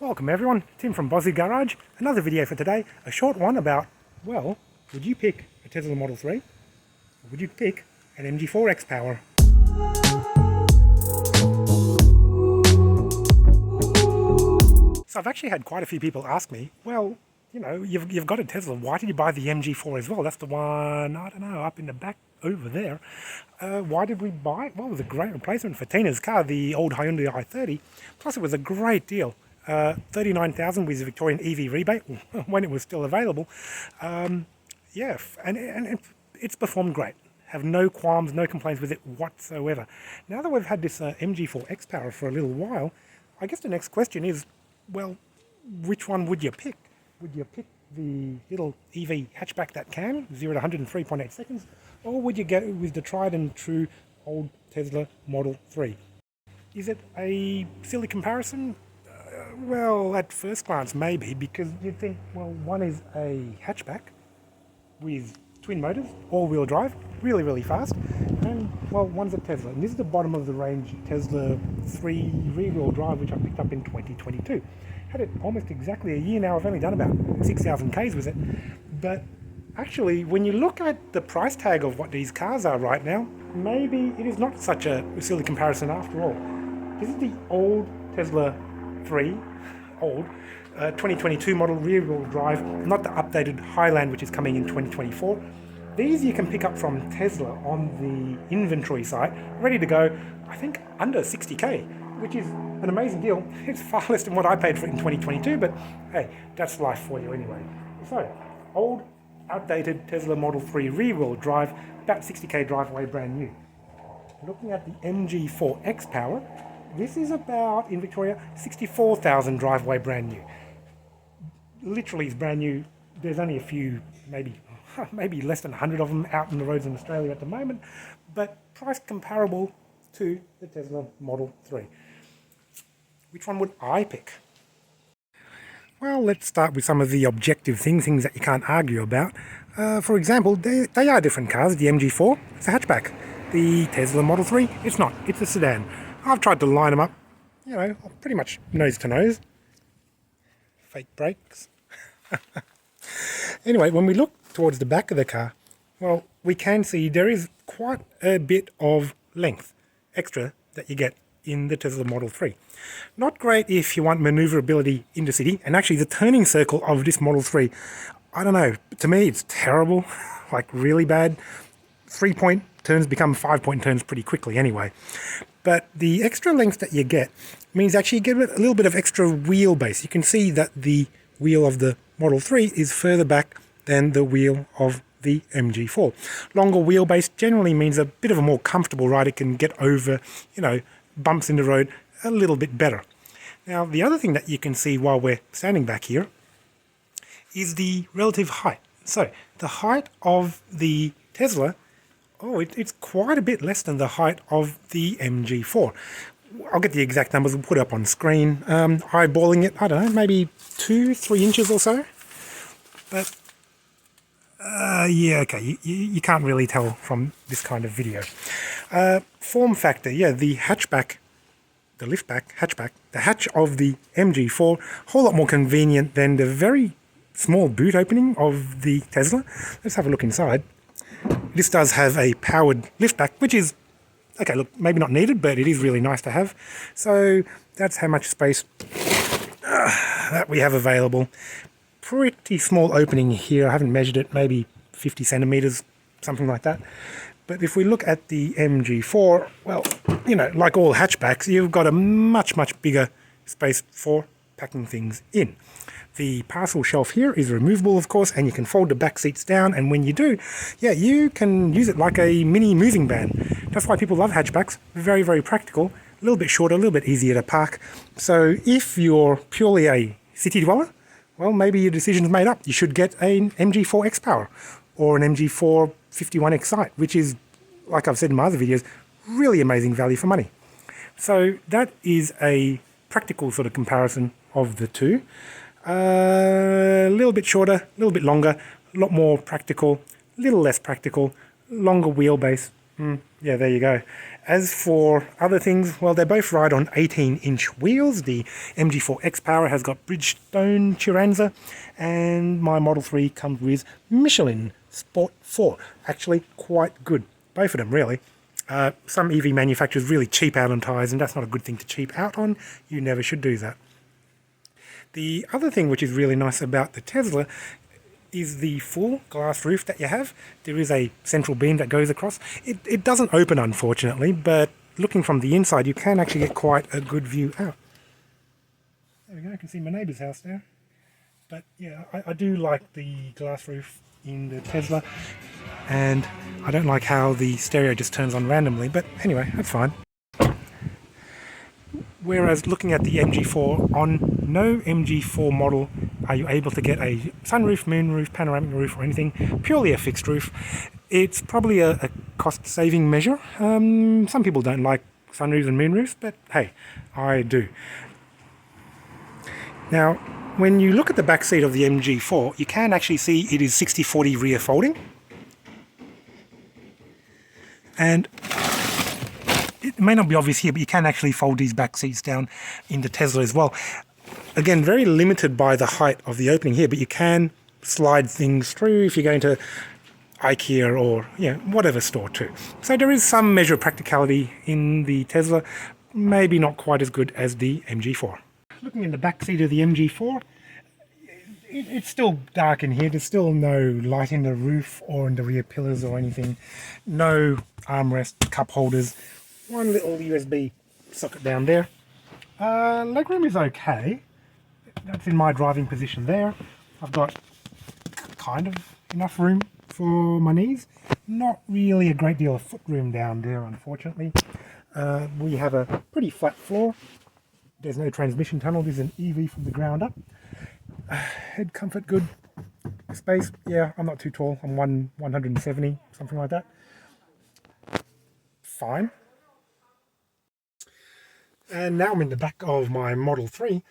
Welcome everyone, Tim from Bozzy Garage. Another video for today, a short one about, well, would you pick a Tesla Model 3? Or would you pick an MG4 XPOWER? So I've actually had quite a few people ask me, well, you know, you've got a Tesla, why did you buy the MG4 as well? That's the one, I don't know, up in the back over there. Why did we buy it? Well, it was a great replacement for Tina's car, the old Hyundai i30. Plus it was a great deal. 39,000 with the Victorian EV rebate when it was still available. Yeah, and it's performed great. Have no qualms, no complaints with it whatsoever. Now that we've had this MG4 XPOWER for a little while, I guess the next question is, well, which one would you pick? Would you pick the little EV hatchback that can, 0 to 100 in 3.8 seconds, or would you go with the tried and true old Tesla Model 3? Is it a silly comparison? Well, at first glance, maybe, because you'd think, well, one is a hatchback with twin motors, all-wheel drive, really, really fast, and, well, one's a Tesla. And this is the bottom of the range Tesla 3 rear-wheel drive, which I picked up in 2022. Had it almost exactly a year now. I've only done about 6,000 Ks with it. But actually, when you look at the price tag of what these cars are right now, maybe it is not such a silly comparison after all. This is the old Tesla 3, old, 2022 model rear-wheel drive, not the updated Highland which is coming in 2024. These you can pick up from Tesla on the inventory site, ready to go, I think under 60k, which is an amazing deal. It's far less than what I paid for it in 2022, but hey, that's life for you anyway. So, old, outdated Tesla Model 3 rear-wheel drive, about 60k drive away, brand new. Looking at the MG4 XPOWER, this is about, in Victoria, 64,000 drive away, brand new. Literally is brand new. There's only a few, maybe less than 100 of them out on the roads in Australia at the moment, but price comparable to the Tesla Model 3. Which one would I pick? Well, let's start with some of the objective things that you can't argue about. For example, they are different cars. The MG4, it's a hatchback. The Tesla Model 3, it's not. It's a sedan. I've tried to line them up, you know, pretty much nose to nose. Fake brakes. Anyway, when we look towards the back of the car, well, we can see there is quite a bit of length extra that you get in the Tesla Model 3. Not great if you want maneuverability in the city, and actually the turning circle of this Model 3, I don't know, to me it's terrible, like really bad. 3-point turns become 5-point turns pretty quickly anyway. But the extra length that you get means actually you get a little bit of extra wheelbase. You can see that the wheel of the Model 3 is further back than the wheel of the MG4. Longer wheelbase generally means a bit of a more comfortable ride. It can get over, you know, bumps in the road a little bit better. Now, the other thing that you can see while we're standing back here is the relative height. So, the height of the Tesla, it's quite a bit less than the height of the MG4. I'll get the exact numbers, we'll put it up on screen. Eyeballing it, I don't know, maybe 2-3 inches or so. But, yeah, okay, you can't really tell from this kind of video. Form factor, yeah, the hatchback, the liftback, hatchback, the hatch of the MG4, a whole lot more convenient than the very small boot opening of the Tesla. Let's have a look inside. This does have a powered liftback, which is, okay, look, maybe not needed, but it is really nice to have. So that's how much space that we have available. Pretty small opening here. I haven't measured it, maybe 50 centimeters, something like that. But if we look at the MG4, well, you know, like all hatchbacks, you've got a much, much bigger space for packing things in. The parcel shelf here is removable, of course, and you can fold the back seats down, and when you do, yeah, you can use it like a mini moving van. That's why people love hatchbacks. Very, very practical, a little bit shorter, a little bit easier to park. So if you're purely a city dweller, well, maybe your decision's made up. You should get an MG4 XPOWER or an MG4 51 Excite, which is, like I've said in my other videos, really amazing value for money. So that is a practical sort of comparison of the two. A little bit shorter, a little bit longer, a lot more practical, a little less practical, longer wheelbase. Yeah, there you go. As for other things, well, they both ride on 18-inch wheels. The MG4 XPOWER has got Bridgestone Turanza, and my Model 3 comes with Michelin Sport 4. Actually, quite good. Both of them, really. Some EV manufacturers really cheap out on tyres, and that's not a good thing to cheap out on. You never should do that. The other thing which is really nice about the Tesla is the full glass roof that you have. There is a central beam that goes across. It doesn't open, unfortunately, but looking from the inside, you can actually get quite a good view out. There we go, I can see my neighbour's house there. But yeah, I do like the glass roof in the Tesla, and I don't like how the stereo just turns on randomly, but anyway, that's fine. Whereas looking at the MG4, on no MG4 model are you able to get a sunroof, moonroof, panoramic roof or anything, purely a fixed roof. It's probably a cost-saving measure. Some people don't like sunroofs and moonroofs, but hey, I do. Now, when you look at the back seat of the MG4, you can actually see it is 60/40 rear folding. And it may not be obvious here, but you can actually fold these back seats down in the Tesla as well. Again, very limited by the height of the opening here, but you can slide things through if you're going to IKEA or whatever store too. So there is some measure of practicality in the Tesla, maybe not quite as good as the MG4. Looking in the back seat of the MG4, it's still dark in here. There's still no light in the roof or in the rear pillars or anything. No armrest, cup holders. One little USB socket down there. Legroom is okay. That's in my driving position there. I've got kind of enough room for my knees. Not really a great deal of foot room down there, unfortunately. We have a pretty flat floor. There's no transmission tunnel. This is an EV from the ground up. Head comfort good. Space, yeah, I'm not too tall. I'm 170, something like that. Fine. And now I'm in the back of my Model 3.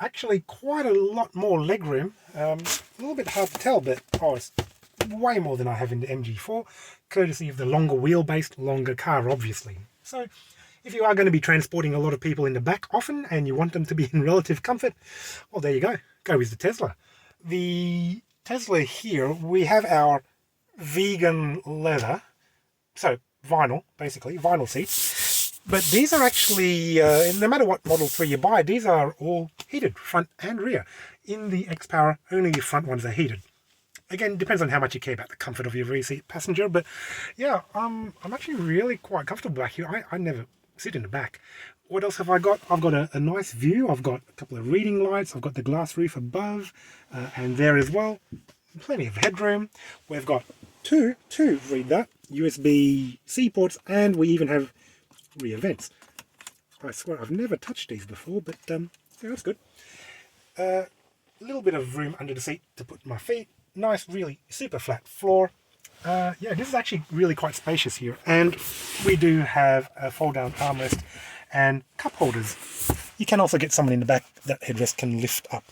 Actually, quite a lot more legroom. A little bit hard to tell, but it's way more than I have in the MG4, courtesy of the longer wheelbase, longer car, obviously. So, if you are going to be transporting a lot of people in the back often, and you want them to be in relative comfort, well, there you go. Go with the Tesla. The Tesla here, we have our vegan leather, so vinyl, basically, vinyl seats. But these are actually, no matter what Model 3 you buy, these are all heated, front and rear. In the XPOWER, only the front ones are heated. Again, depends on how much you care about the comfort of your rear seat passenger, but yeah, I'm actually really quite comfortable back here. I never sit in the back. What else have I got? I've got a nice view. I've got a couple of reading lights. I've got the glass roof above and there as well. Plenty of headroom. We've got two, read that, USB-C ports, and we even have rear vents. I swear I've never touched these before, but yeah, that's good. A little bit of room under the seat to put my feet. Nice, really super flat floor. Yeah, this is actually really quite spacious here, and we do have a fold-down armrest and cup holders. You can also get someone in the back that headrest can lift up.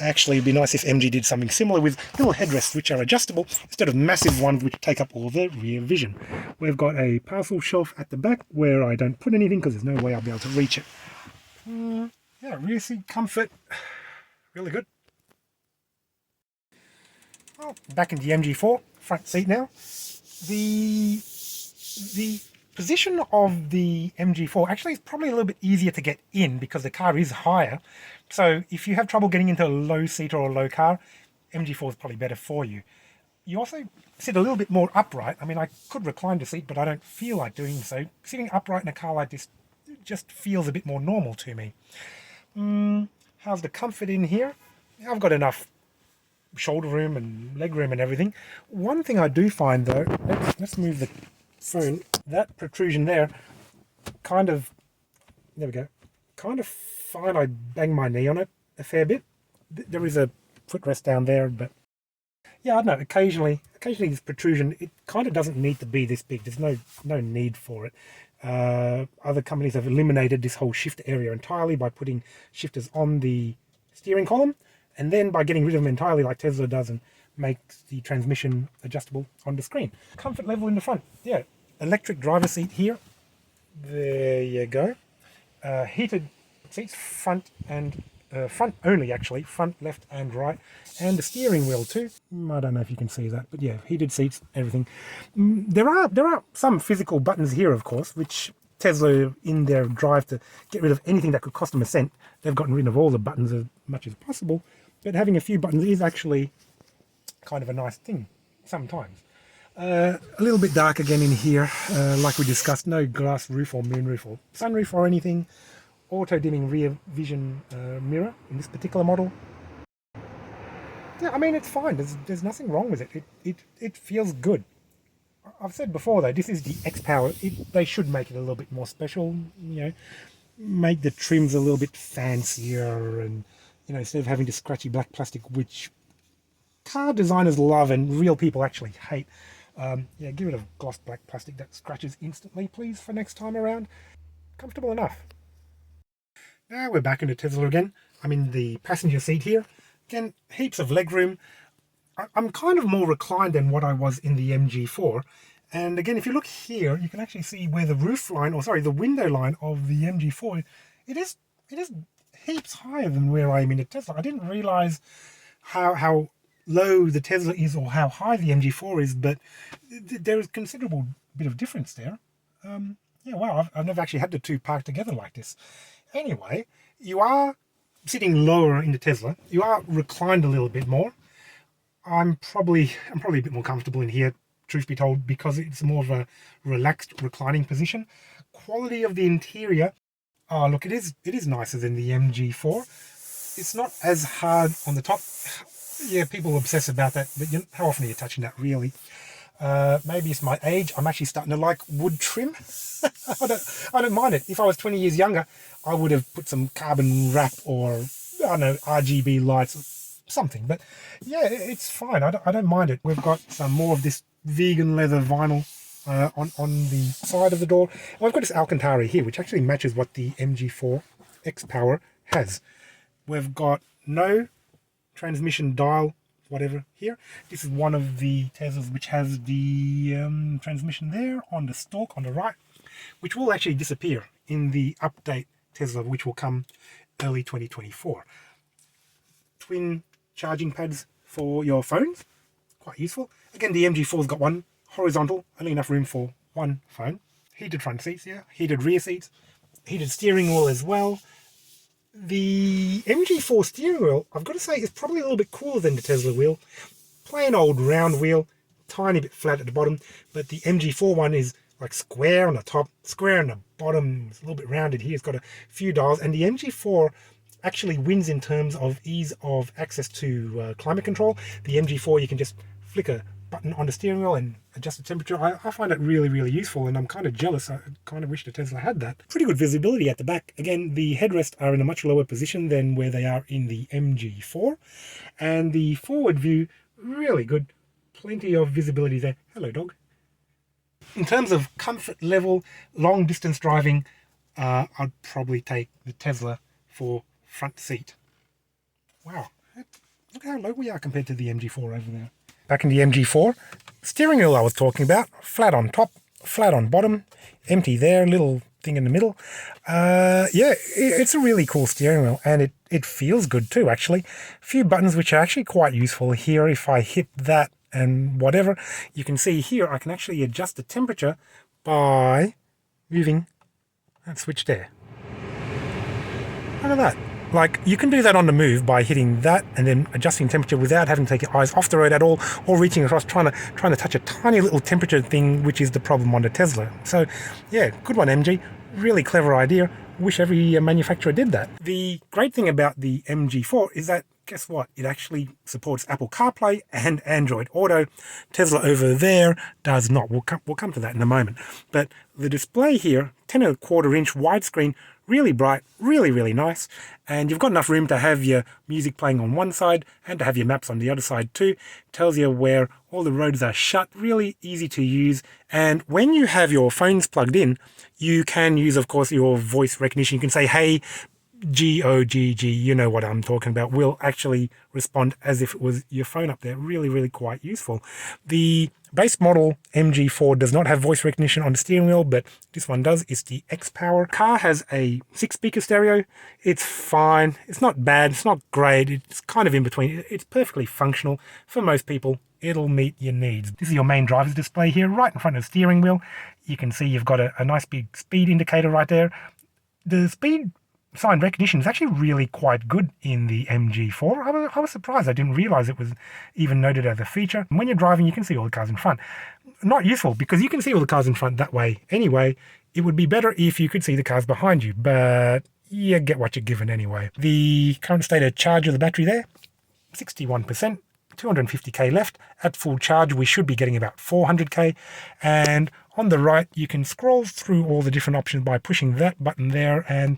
Actually, it'd be nice if MG did something similar with little headrests which are adjustable instead of massive ones which take up all the rear vision. We've got a parcel shelf at the back where I don't put anything because there's no way I'll be able to reach it. Yeah, rear seat comfort, really good. Well, back in the MG4, front seat now. The position of the MG4 actually is probably a little bit easier to get in because the car is higher. So if you have trouble getting into a low seat or a low car, MG4 is probably better for you. You also sit a little bit more upright. I mean, I could recline the seat, but I don't feel like doing so. Sitting upright in a car like this just feels a bit more normal to me. How's the comfort in here? I've got enough shoulder room and leg room and everything. One thing I do find though, let's move the phone, that protrusion there, kind of, there we go, kind of fine. I bang my knee on it a fair bit. There is a footrest down there, but yeah, I don't know, occasionally this protrusion, it kind of doesn't need to be this big. There's no need for it. Other companies have eliminated this whole shift area entirely by putting shifters on the steering column, and then by getting rid of them entirely like Tesla does and makes the transmission adjustable on the screen. Comfort level in the front, yeah. Electric driver seat here. There you go. Heated seats, front and front only actually, front, left and right, and the steering wheel too. I don't know if you can see that, but yeah, heated seats, everything. There are some physical buttons here, of course, which Tesla, in their drive to get rid of anything that could cost them a cent, they've gotten rid of all the buttons as much as possible. But having a few buttons is actually kind of a nice thing sometimes. A little bit dark again in here, like we discussed. No glass roof or moonroof or sunroof or anything. Auto dimming rear vision mirror in this particular model. Yeah, I mean, it's fine. There's nothing wrong with it. It feels good. I've said before though, this is the XPOWER. They should make it a little bit more special. You know, make the trims a little bit fancier, and you know, instead of having the scratchy black plastic, which car designers love and real people actually hate. Yeah, give it a gloss black plastic that scratches instantly, please, for next time around. Comfortable enough. Now we're back into Tesla again. I'm in the passenger seat here. Again, heaps of legroom. I'm kind of more reclined than what I was in the MG4. And again, if you look here, you can actually see where the roof line, or sorry, the window line of the MG4, it is heaps higher than where I am in a Tesla. I didn't realize how low the Tesla is or how high the MG4 is, but there is considerable bit of difference there. Yeah, wow, I've never actually had the two parked together like this. Anyway, you are sitting lower in the Tesla. You are reclined a little bit more. I'm probably a bit more comfortable in here, truth be told, because it's more of a relaxed reclining position. Quality of the interior, oh look, it is nicer than the MG4. It's not as hard on the top. Yeah, people obsess about that, but how often are you touching that really? Maybe it's my age. I'm actually starting to like wood trim. I don't mind it. If I was 20 years younger, I would have put some carbon wrap or, I don't know, RGB lights or something. But yeah, it's fine. I don't mind it. We've got some more of this vegan leather vinyl on the side of the door. And we've got this Alcantara here, which actually matches what the MG4 XPOWER has. We've got no transmission dial whatever here. This is one of the Teslas which has the transmission there on the stalk on the right, which will actually disappear in the update Tesla, which will come early 2024. Twin charging pads for your phones, quite useful. Again, the MG4's got one horizontal, only enough room for one phone. Heated front seats, yeah, heated rear seats, heated steering wheel as well. The MG4 steering wheel, I've got to say, is probably a little bit cooler than the Tesla wheel. Plain old round wheel, tiny bit flat at the bottom, but the MG4 one is like square on the top, square on the bottom. It's a little bit rounded here. It's got a few dials, and the MG4 actually wins in terms of ease of access to climate control. The MG4, you can just flick a button on the steering wheel and adjust the temperature. I find it really, really useful, and I'm kind of jealous. I kind of wish the Tesla had that. Pretty good visibility at the back. Again, the headrests are in a much lower position than where they are in the MG4, and the forward view, really good. Plenty of visibility there. Hello, dog. In terms of comfort level, long distance driving, I'd probably take the Tesla for front seat. Wow, look how low we are compared to the MG4 over there. Back in the MG4, steering wheel I was talking about, flat on top, flat on bottom, empty there, little thing in the middle. Yeah, it's a really cool steering wheel, and it feels good too, actually. A few buttons which are actually quite useful here. If I hit that and whatever, you can see here I can actually adjust the temperature by moving that switch there. Look at that. Like, you can do that on the move by hitting that and then adjusting temperature without having to take your eyes off the road at all, or reaching across trying to touch a tiny little temperature thing, which is the problem on the Tesla. So yeah, good one, MG. Really clever idea. Wish every manufacturer did that. The great thing about the MG4 is that, guess what? It actually supports Apple CarPlay and Android Auto. Tesla over there does not. We'll come to that in a moment. But the display here, 10.25-inch widescreen, really bright, really, really nice. And you've got enough room to have your music playing on one side and to have your maps on the other side too. Tells you where all the roads are shut, really easy to use. And when you have your phones plugged in, you can use, of course, your voice recognition. You can say, hey, GOGG, you know what I'm talking about, will actually respond as if it was your phone up there. Really, really quite useful. The base model MG4 does not have voice recognition on the steering wheel, but this one does. It's the XPOWER. Car has a 6-speaker stereo. It's fine. It's not bad. It's not great. It's kind of in between. It's perfectly functional. For most people, it'll meet your needs. This is your main driver's display here, right in front of the steering wheel. You can see you've got a nice big speed indicator right there. The speed sign recognition is actually really quite good in the MG4. I was surprised. I didn't realize it was even noted as a feature. When you're driving, you can see all the cars in front. Not useful, because you can see all the cars in front that way anyway. It would be better if you could see the cars behind you, but you get what you're given anyway. The current state of charge of the battery there, 61%. 250k left. At full charge, we should be getting about 400k. And on the right, you can scroll through all the different options by pushing that button there, and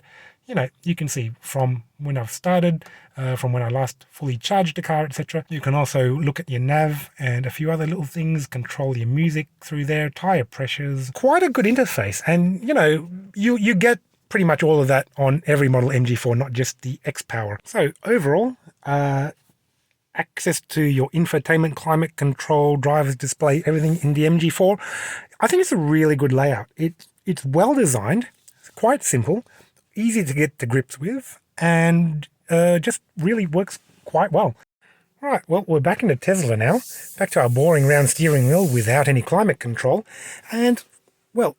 you can see from when I've started, from when I last fully charged the car, etc. You can also look at your nav and a few other little things, control your music through there, tire pressures. Quite a good interface, and you get pretty much all of that on every model MG4, not just the XPOWER. So overall, access to your infotainment, climate control, driver's display, everything in the MG4. I think it's a really good layout. It's well designed, it's quite simple, easy to get to grips with, and just really works quite well. Right, well, we're back in the Tesla now, back to our boring round steering wheel without any climate control, and, well,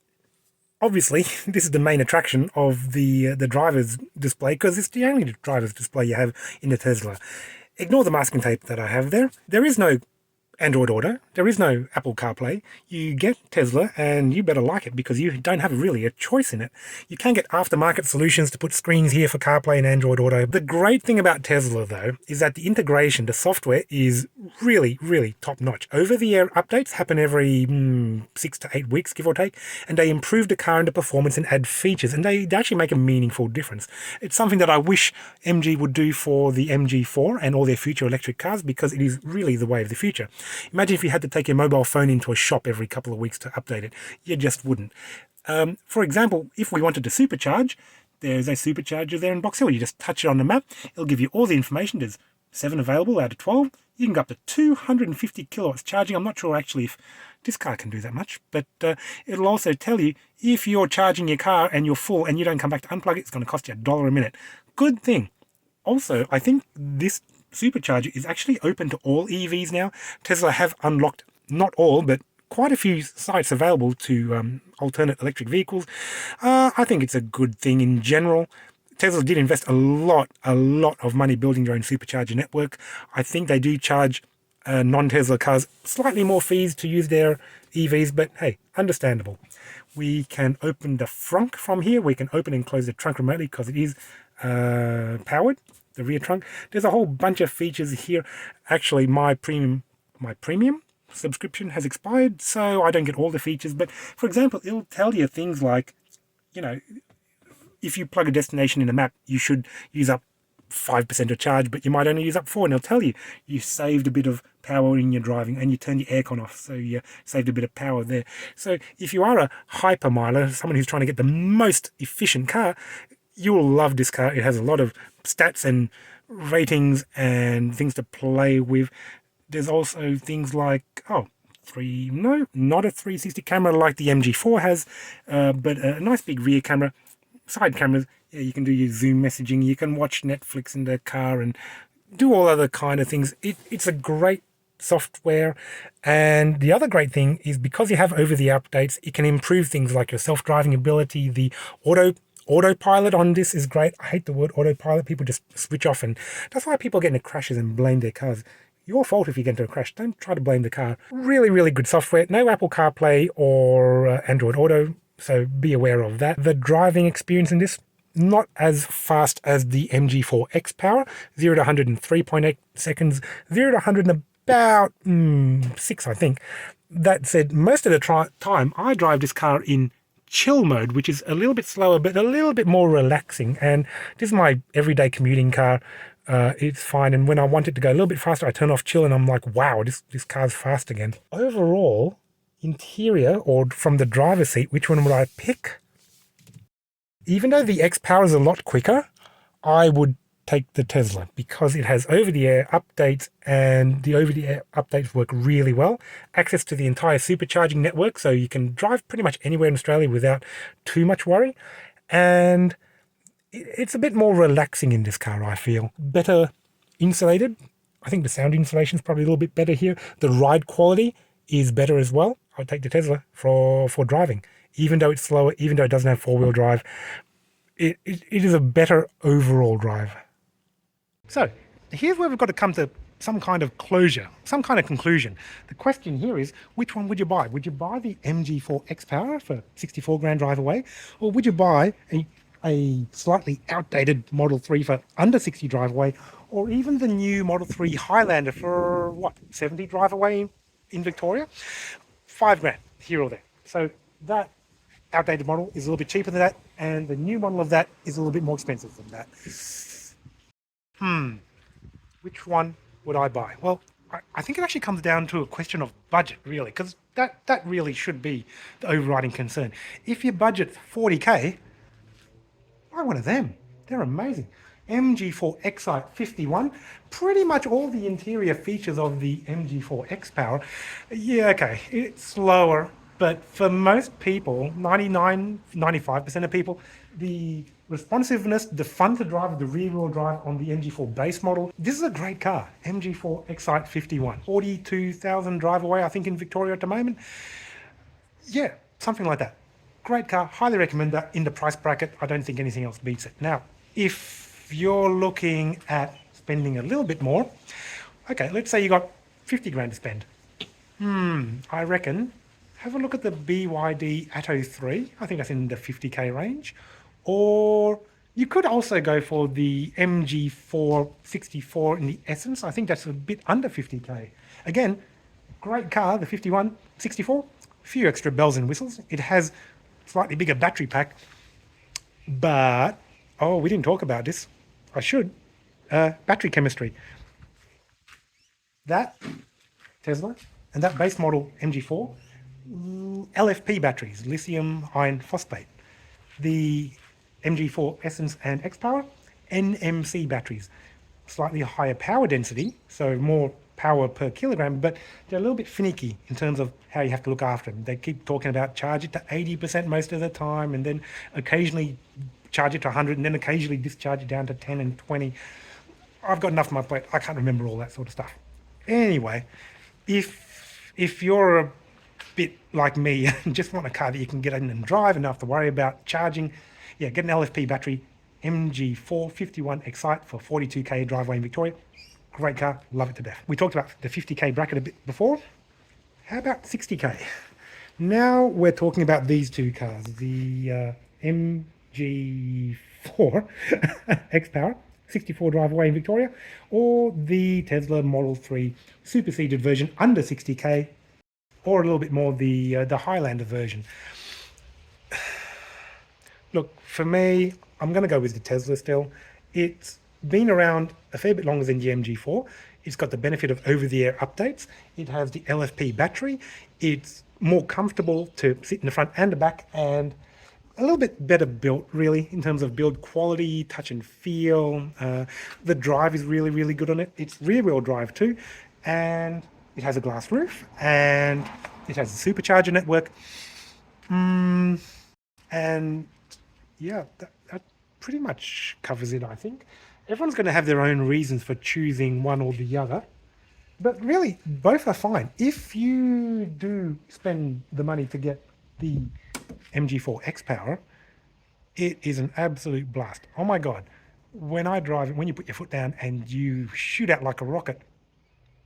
obviously, this is the main attraction of the driver's display, because it's the only driver's display you have in the Tesla. Ignore the masking tape that I have there. There is no Android Auto. There is no Apple CarPlay. You get Tesla, and you better like it, because you don't have really a choice in it. You can get aftermarket solutions to put screens here for CarPlay and Android Auto. The great thing about Tesla, though, is that the integration, the software, is really, really top-notch. Over-the-air updates happen every 6 to 8 weeks, give or take, and they improve the car and the performance and add features, and they actually make a meaningful difference. It's something that I wish MG would do for the MG4 and all their future electric cars, because it is really the way of the future. Imagine if you had to take your mobile phone into a shop every couple of weeks to update it. You just wouldn't. For example, if we wanted to supercharge, there's a supercharger there in Box Hill. You just touch it on the map. It'll give you all the information. There's 7 available out of 12. You can go up to 250 kilowatts charging. I'm not sure actually if this car can do that much, but it'll also tell you if you're charging your car and you're full and you don't come back to unplug it, it's going to cost you $1 a minute. Good thing. Also, I think this supercharger is actually open to all EVs now. Tesla have unlocked, not all, but quite a few sites available to alternate electric vehicles. I think it's a good thing in general. Tesla did invest a lot of money building their own supercharger network. I think they do charge non-Tesla cars slightly more fees to use their EVs, but hey, understandable. We can open the frunk from here. We can open and close the trunk remotely because it is powered, the rear trunk. There's a whole bunch of features here. Actually, my premium subscription has expired, so I don't get all the features. But for example, it'll tell you things like, if you plug a destination in a map, you should use up 5% of charge, but you might only use up 4%, and it'll tell you you saved a bit of power in your driving and you turned your aircon off, so you saved a bit of power there. So if you are a hypermiler, someone who's trying to get the most efficient car, you will love this car. It has a lot of stats and ratings and things to play with. There's also things like, not a 360 camera like the MG4 has, but a nice big rear camera, side cameras. Yeah, you can do your Zoom messaging, you can watch Netflix in the car and do all other kind of things. It's a great software, and the other great thing is because you have over-the-air updates, it can improve things like your self-driving ability. The autopilot on this is great. I hate the word autopilot. People just switch off, and that's why people get into crashes and blame their cars. Your fault if you get into a crash. Don't try to blame the car. Really, really good software. No Apple CarPlay or Android Auto, so be aware of that. The driving experience in this, not as fast as the MG4 XPOWER, 0 to 100 in 3.8 seconds, 0 to 100 in about 6, I think. That said, most of the time I drive this car in chill mode, which is a little bit slower but a little bit more relaxing, and this is my everyday commuting car. It's fine, and when I want it to go a little bit faster, I turn off chill and I'm like, wow, this car's fast again. Overall, interior, or from the driver's seat, which one would I pick? Even though the XPOWER is a lot quicker, I would take the Tesla because it has over-the-air updates, and the over-the-air updates work really well. Access to the entire supercharging network, so you can drive pretty much anywhere in Australia without too much worry. And it's a bit more relaxing in this car, I feel. Better insulated. I think the sound insulation is probably a little bit better here. The ride quality is better as well. I'd take the Tesla for driving. Even though it's slower, even though it doesn't have four-wheel drive, it is a better overall drive. So here's where we've got to come to some kind of closure, some kind of conclusion. The question here is, which one would you buy? Would you buy the MG4 XPOWER for 64 grand drive away? Or would you buy a slightly outdated Model 3 for under 60 drive away? Or even the new Model 3 Highlander for, what, 70 drive away in Victoria? 5 grand, here or there. So that outdated model is a little bit cheaper than that, and the new model of that is a little bit more expensive than that. Which one would I buy? Well, I think it actually comes down to a question of budget, really, because that really should be the overriding concern. If your budget's 40k, buy one of them. They're amazing. MG4 Excite 51, pretty much all the interior features of the MG4 XPOWER. Yeah, okay, it's slower, but for most people, 95% of people, the responsiveness, the fun to drive, the rear-wheel drive on the MG4 base model, this is a great car. MG4 Excite 51, 42,000 drive away, I think, in Victoria at the moment. Yeah, something like that. Great car, highly recommend that. In the price bracket, I don't think anything else beats it. Now, if you're looking at spending a little bit more, okay, let's say you got 50 grand to spend. I reckon have a look at the BYD Atto 3. I think that's in the 50k range. Or you could also go for the MG4 64 in the Essence. I think that's a bit under 50k. Again, great car, the 51, 64. A few extra bells and whistles. It has slightly bigger battery pack. But, oh, we didn't talk about this. I should. Battery chemistry. That Tesla and that base model MG4, LFP batteries, lithium iron phosphate. The MG4 Essence and XPOWER, NMC batteries, slightly higher power density, so more power per kilogram, but they're a little bit finicky in terms of how you have to look after them. They keep talking about charge it to 80% most of the time, and then occasionally charge it to 100, and then occasionally discharge it down to 10 and 20. I've got enough on my plate. I can't remember all that sort of stuff. Anyway, if you're a bit like me and just want a car that you can get in and drive and not have to worry about charging, yeah, get an LFP battery, MG4 51 Excite for 42k driveway in Victoria. Great car, love it to death. We talked about the 50k bracket a bit before. How about 60k? Now we're talking about these two cars, the MG4 XPOWER, 64 driveway in Victoria, or the Tesla Model 3 superseded version under 60k, or a little bit more the Highlander version. Look, for me, I'm going to go with the Tesla still. It's been around a fair bit longer than the MG4. It's got the benefit of over-the-air updates. It has the LFP battery. It's more comfortable to sit in the front and the back, and a little bit better built, really, in terms of build quality, touch and feel. The drive is really, really good on it. It's rear-wheel drive too, and it has a glass roof, and it has a supercharger network. And yeah, that pretty much covers it, I think. Everyone's going to have their own reasons for choosing one or the other, but really, both are fine. If you do spend the money to get the MG4 XPOWER, it is an absolute blast. Oh my God. When I drive it, when you put your foot down and you shoot out like a rocket,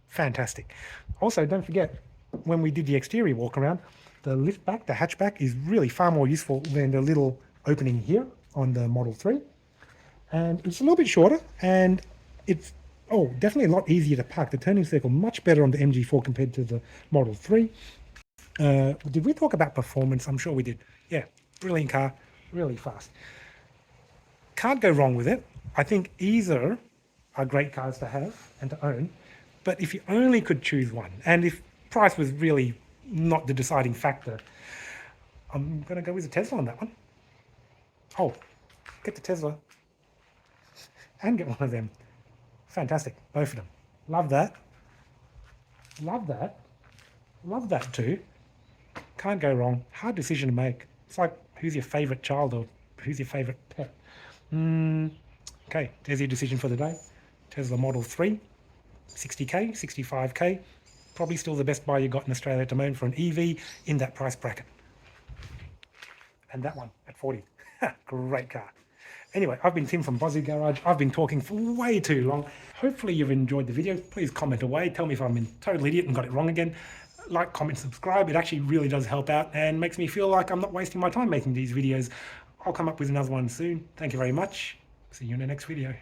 fantastic. Also, don't forget, when we did the exterior walk around, the lift back, the hatchback, is really far more useful than the little opening here on the Model 3. And it's a little bit shorter, and it's definitely a lot easier to park. The turning circle much better on the MG4 compared to the Model 3. Did we talk about performance? I'm sure we did. Yeah, brilliant car, really fast. Can't go wrong with it. I think either are great cars to have and to own, but if you only could choose one, and if price was really not the deciding factor, I'm going to go with the Tesla on that one. Oh, get the Tesla. and get one of them. Fantastic, both of them. Love that. Love that. Love that too. Can't go wrong. Hard decision to make. It's like, who's your favourite child or who's your favourite pet? Okay, there's your decision for the day. Tesla Model 3, 60k, 65k. Probably still the best buy you got in Australia at the moment for an EV in that price bracket. And that one at 40. Great car. Anyway, I've been Tim from Bozzy Garage. I've been talking for way too long. Hopefully you've enjoyed the video. Please comment away. Tell me if I'm a total idiot and got it wrong again. Like, comment, subscribe. It actually really does help out and makes me feel like I'm not wasting my time making these videos. I'll come up with another one soon. Thank you very much. See you in the next video.